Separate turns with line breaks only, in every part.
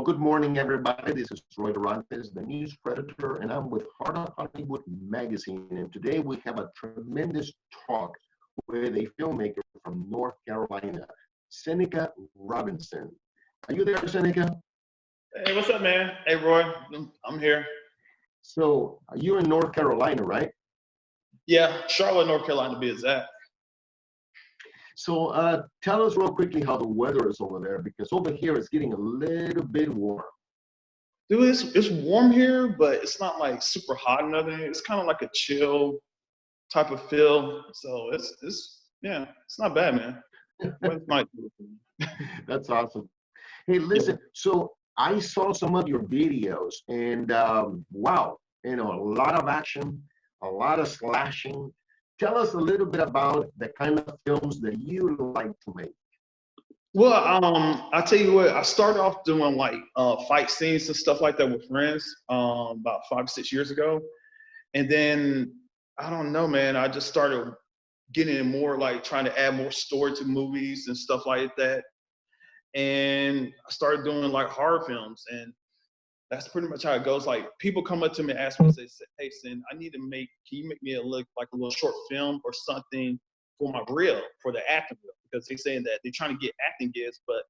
good morning, everybody. This is Roy Durantes, the news predator, and I'm with Heart of Hollywood Magazine. And today we have a tremendous talk with a filmmaker from North Carolina, Seneca Robinson. Are you there, Seneca?
Hey, what's up, man? Hey, Roy. I'm here.
So you're in North Carolina, right?
Yeah, Charlotte, North Carolina, to be exact.
So tell us real quickly how the weather is over there, because over here it's getting a little bit warm.
Dude, it's warm here, but it's not like super hot or nothing. It's kind of like a chill type of feel. So it's not bad, man. It's nice.
That's awesome. Hey, listen, so I saw some of your videos and wow, a lot of action, a lot of slashing. Tell us a little bit about the kind of films that you like to make.
Well, I'll tell you what, I started off doing like fight scenes and stuff like that with friends about 5 6 years ago. And then, I don't know, man, I just started getting more like trying to add more story to movies and stuff like that. And I started doing like horror films, and that's pretty much how it goes. Like, people come up to me and ask me, say, "Hey, Sin, can you make me a little short film or something for my reel, for the acting reel?" Because they're saying that they're trying to get acting gigs, but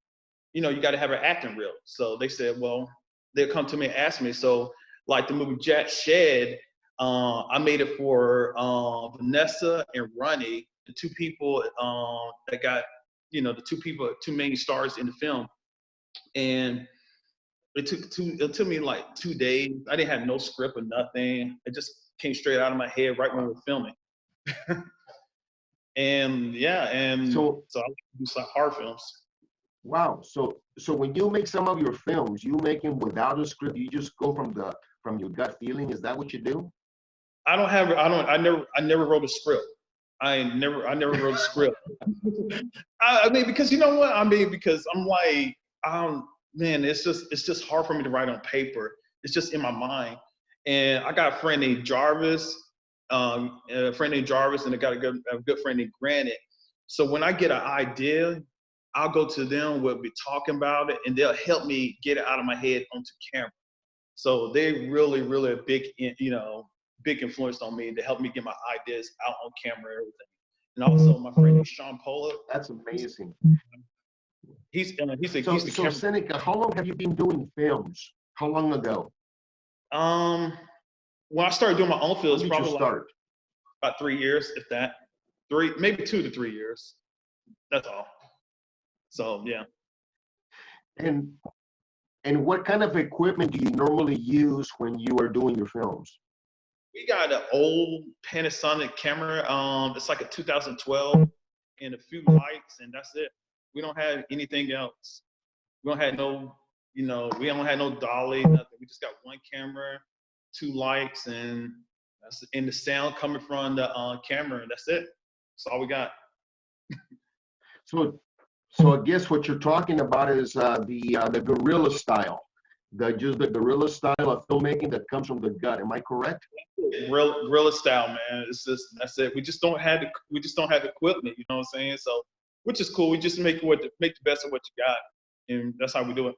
you got to have an acting reel. So they said, well, they'll come to me and ask me. So like the movie Jack Shed, I made it for Vanessa and Ronnie, the two people that got, two main stars in the film. And it took me like 2 days. I didn't have no script or nothing. It just came straight out of my head right when we were filming. And so I like to do some horror films.
Wow. So when you make some of your films, you make them without a script. You just go from your gut feeling. Is that what you do?
I never wrote a script. I never wrote a script. I mean, because you know what? I mean, because I'm like, man, it's just hard for me to write on paper. It's just in my mind. And I got a friend named Jarvis, and I got a good friend named Granite. So when I get an idea, I'll go to them. We'll be talking about it, and they'll help me get it out of my head onto camera. So they really, really a big influence on me to help me get my ideas out on camera and everything. And also my friend named Sean Pola.
That's amazing.
He's the
camera. Seneca, how long have you been doing films? How long ago?
When I started doing my own films, probably about 3 years, if that. Maybe 2 to 3 years. That's all. So yeah.
And what kind of equipment do you normally use when you are doing your films?
We got an old Panasonic camera. It's like a 2012, and a few lights, and that's it. We don't have anything else. We don't have we don't have no dolly, nothing. We just got one camera, 2 lights, and the sound coming from the camera, and that's it. That's all we got.
So I guess what you're talking about is the guerrilla style, the guerrilla style of filmmaking that comes from the gut. Am I correct?
Guerrilla style, man. That's it. We just don't have equipment. You know what I'm saying? So, which is cool. We just make the best of what you got, and that's how we do it.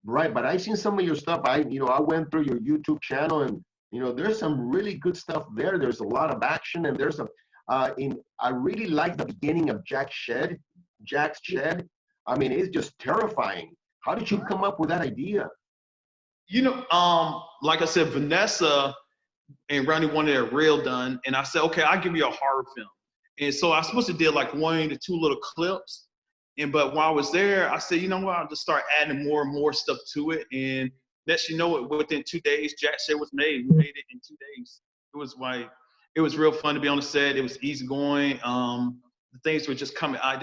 Right, but I've seen some of your stuff. I went through your YouTube channel, and there's some really good stuff there. There's a lot of action, and there's I really like the beginning of Jack's Shed. I mean, it's just terrifying. How did you come up with that idea?
Like I said, Vanessa and Ronnie wanted a reel done, and I said, okay, I'll give you a horror film. And so I was supposed to do like 1 to 2 little clips. But while I was there, I said, you know what, I'll just start adding more and more stuff to it. And next, within 2 days, Jack Shed was made. We made it in 2 days. It was real fun to be on the set. It was easy going. Ideas were just coming out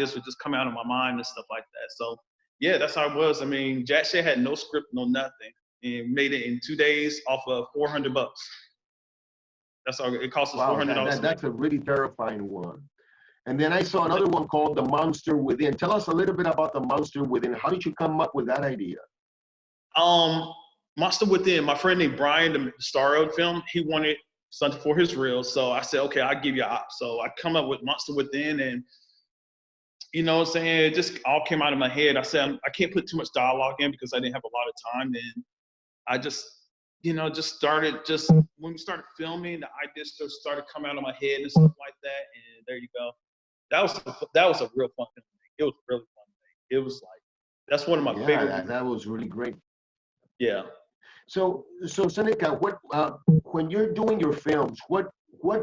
of my mind and stuff like that. So yeah, that's how it was. I mean, Jack Shed had no script, no nothing, and made it in 2 days off of $400. That's all it cost us.
Wow,
$400.
That's a really terrifying one. And then I saw another one called The Monster Within. Tell us a little bit about The Monster Within. How did you come up with that idea?
Monster Within, my friend named Brian, the star of the film, he wanted something for his reel. So I said, okay, I'll give you an op. So I come up with Monster Within, and you know what I'm saying? It just all came out of my head. I said, I can't put too much dialogue in because I didn't have a lot of time. Then I just, just started, when we started filming, the ideas just started coming out of my head and stuff like that. And there you go. That was a real fun thing. It was really fun. It was like, that's one of my favorite.
Yeah, that was really great.
Yeah.
So Seneca, what when you're doing your films, what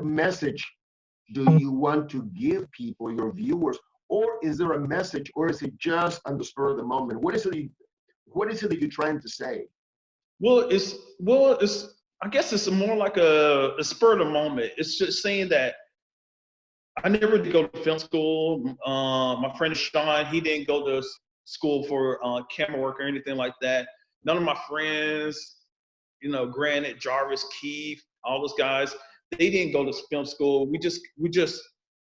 message do you want to give people, your viewers, or is there a message, or is it just on the spur of the moment? What is it that you're trying to say?
It's I guess it's more like a spur of the moment. It's just saying that I never did go to film school. My friend Sean, he didn't go to school for camera work or anything like that. None of my friends, Granite, Jarvis, Keith, all those guys, they didn't go to film school. We just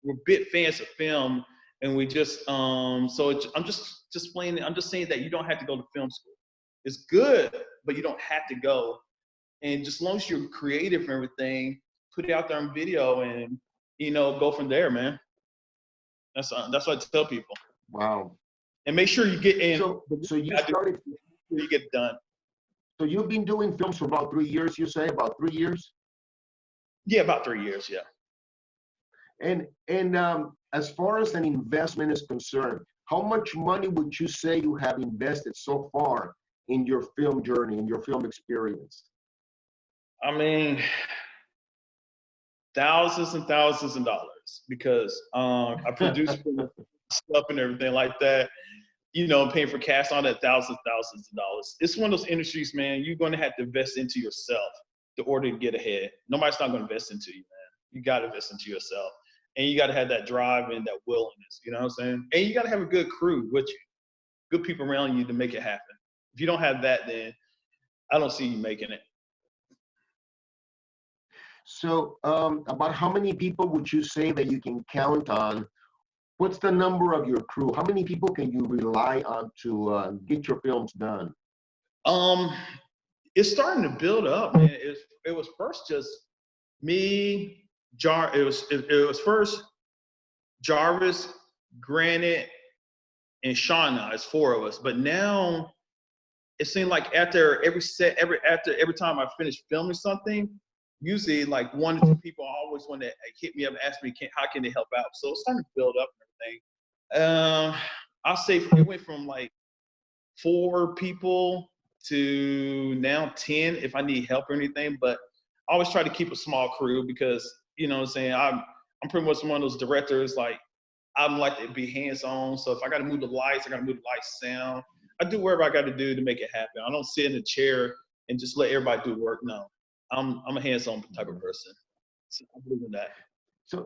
were big fans of film, and we just I'm just explaining. I'm just saying that you don't have to go to film school. It's good, but you don't have to go. And just as long as you're creative and everything, put it out there on video and go from there, man. That's what I tell people.
Wow.
And make sure you get in.
So you started.
You get it done.
So you've been doing films for about 3 years. You say about 3 years.
Yeah, about 3 years. Yeah.
And as far as an investment is concerned, how much money would you say you have invested so far in your film journey, in your film experience?
I mean, thousands and thousands of dollars, because I produce stuff and everything like that. Paying for cast, all that, thousands of dollars. It's one of those industries, man. You're going to have to invest into yourself in order to get ahead. Nobody's not going to invest into you, man. You got to invest into yourself, and you got to have that drive and that willingness. You know what I'm saying? And you got to have a good crew with you, good people around you to make it happen. If you don't have that, then I don't see you making it.
So about how many people would you say that you can count on? What's the number of your crew? How many people can you rely on to get your films done?
It's starting to build up, man. It was first just me, it was first Jarvis, Granite, and Shauna. It's 4 of us. But now it seems like after every time I finish filming something, usually like 1 or 2 people always want to hit me up and ask me how can they help out. So it's starting to build up and everything. I'll say it went from like 4 people to now 10 if I need help or anything. But I always try to keep a small crew because what I'm saying, I'm pretty much one of those directors, like I'm like to be hands-on. So if I got to move the lights, I got to move the lights, sound. I do whatever I got to do to make it happen. I don't sit in a chair and just let everybody do work. No. I'm a hands-on type of person. So I believe in that.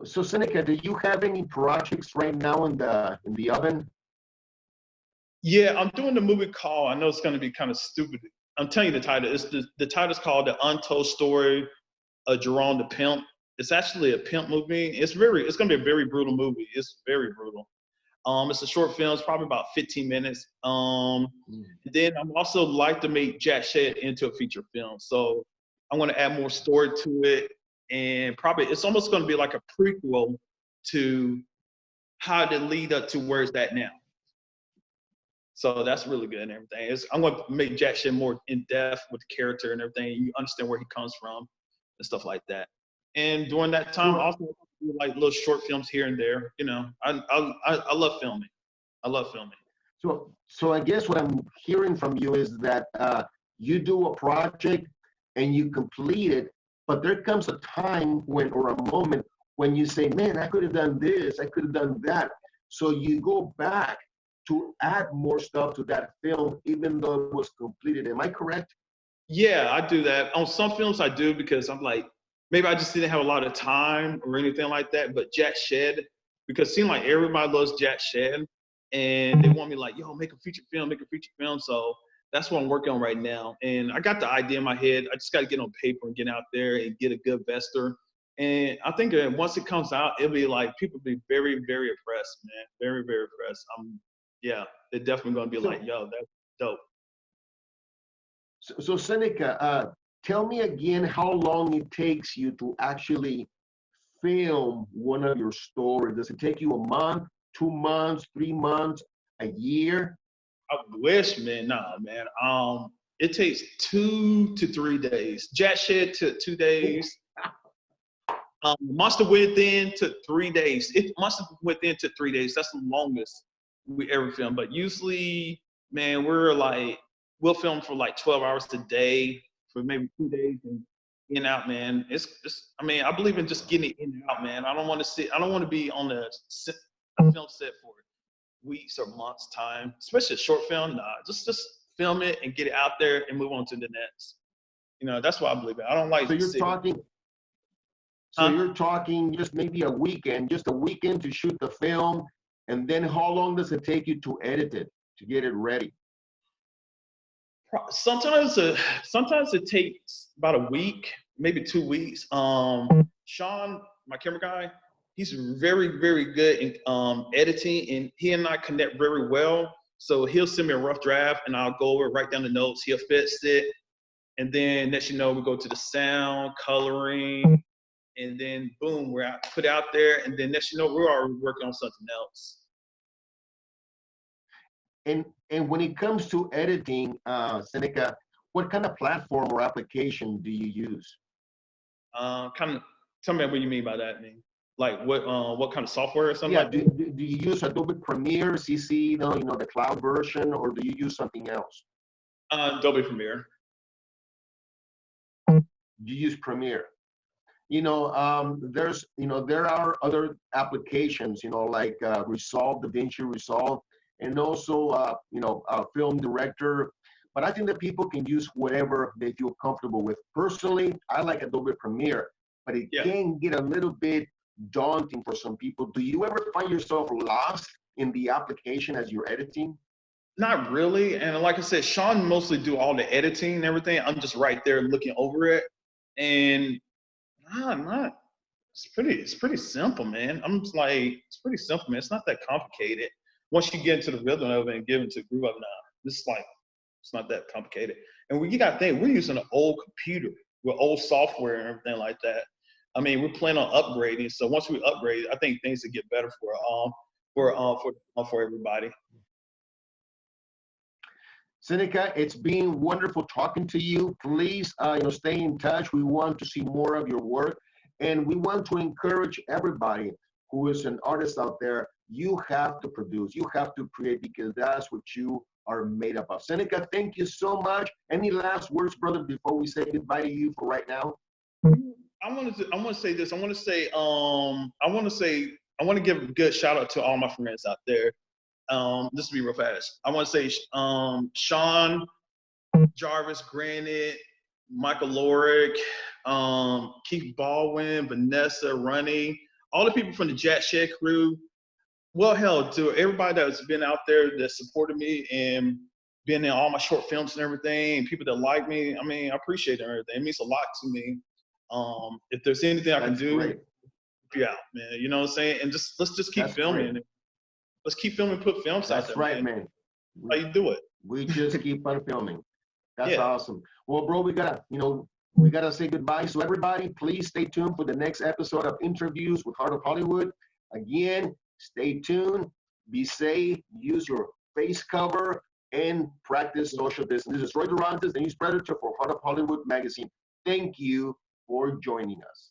So Seneca, do you have any projects right now in the oven?
Yeah, I'm doing the movie called, I know it's going to be kind of stupid. I'm telling you the title. The title's called The Untold Story of Jerome the Pimp. It's actually a pimp movie. It's going to be a very brutal movie. It's very brutal. It's a short film. It's probably about 15 minutes. Then I'm also like to make Jack Shed into a feature film. So I'm going to add more story to it, and probably it's almost going to be like a prequel to how to lead up to where it's at now. So that's really good and everything. I'm going to make Jack Shed more in depth with the character and everything. You understand where he comes from and stuff like that. And during that time, also do like little short films here and there. I love filming. I love filming.
So I guess what I'm hearing from you is that you do a project and you complete it, but there comes a time or a moment when you say, man, I could have done this, I could have done that. So you go back to add more stuff to that film, even though it was completed. Am I correct?
Yeah, I do that. On some films I do because I'm like, maybe I just didn't have a lot of time or anything like that. But Jack Shed, because it seems like everybody loves Jack Shed, and they want me like, yo, make a feature film. So that's what I'm working on right now. And I got the idea in my head. I just got to get on paper and get out there and get a good investor. And I think that once it comes out, it'll be like, people will be very, very impressed, man. Very, very impressed. Yeah, they're definitely going to be like, yo, that's dope.
So Seneca, tell me again how long it takes you to actually film one of your stories. Does it take you a month, 2 months, 3 months, a year?
I wish, man. Nah, man. It takes 2 to 3 days. Jack Shed took 2 days. Monster Within took 3 days. Monster Within took 3 days. That's the longest we ever filmed. But usually, man, we'll film for like 12 hours a day for maybe 2 days and in and out, man. I mean, I believe in just getting it in and out, man. I don't want to be on a film set for weeks or months time, especially a short film. Nah, just film it and get it out there and move on to the next. That's what I believe in. I don't like
So you're
sitting.
talking, so you're talking just maybe just a weekend to shoot the film, and then how long does it take you to edit it, to get it ready?
Sometimes it takes about a week, maybe 2 weeks. Sean, my camera guy, he's very, very good in editing, and he and I connect very well. So he'll send me a rough draft, and I'll go over, write down the notes. He'll fix it, and then next we go to the sound, coloring, and then boom, put out there, and then next we're already working on something else.
And when it comes to editing, Seneca, what kind of platform or application do you use?
Kind of tell me what you mean by that, man. Like what kind of software or something?
Yeah,
like that?
do you use Adobe Premiere, CC, the cloud version, or do you use something else?
Adobe Premiere.
Do you use Premiere? There are other applications, like Resolve, DaVinci Resolve, and also, Film Director. But I think that people can use whatever they feel comfortable with. Personally, I like Adobe Premiere, but it can get a little bit daunting for some people. Do you ever find yourself lost in the application as you're editing?
Not really. And like I said, Sean mostly do all the editing and everything. I'm just right there looking over it. And it's pretty simple, man. I'm just like, it's pretty simple, man. It's not that complicated. Once you get into the rhythm of it and get into the groove of it now, it's not that complicated. And you got to think, we're using an old computer with old software and everything like that. I mean, we're planning on upgrading. So once we upgrade, I think things will get better for everybody.
Seneca, it's been wonderful talking to you. Please, stay in touch. We want to see more of your work, and we want to encourage everybody who is an artist out there. You have to produce, you have to create, because that's what you are made up of. Seneca, thank you so much. Any last words, brother, before we say goodbye to you for right now?
I want to say this. I want to give a good shout out to all my friends out there. This will be real fast. I want to say Sean, Jarvis, Granite, Michael Lorick, Keith Baldwin, Vanessa, Runny, all the people from the Jack Shed crew. Well, hell, to everybody that's been out there that supported me and been in all my short films and everything, and people that like me. I mean, I appreciate it and everything. It means a lot to me. If there's anything I can do, help you out, man. You know what I'm saying? And let's just keep filming. Let's keep filming, put films out there.
That's right, man.
How you do it?
We just keep on filming. That's awesome. Well, bro, we gotta say goodbye. So everybody, please stay tuned for the next episode of Interviews with Heart of Hollywood. Again, stay tuned, be safe, use your face cover, and practice social distance. This is Roy Durantes, the news predator for Heart of Hollywood magazine. Thank you for joining us.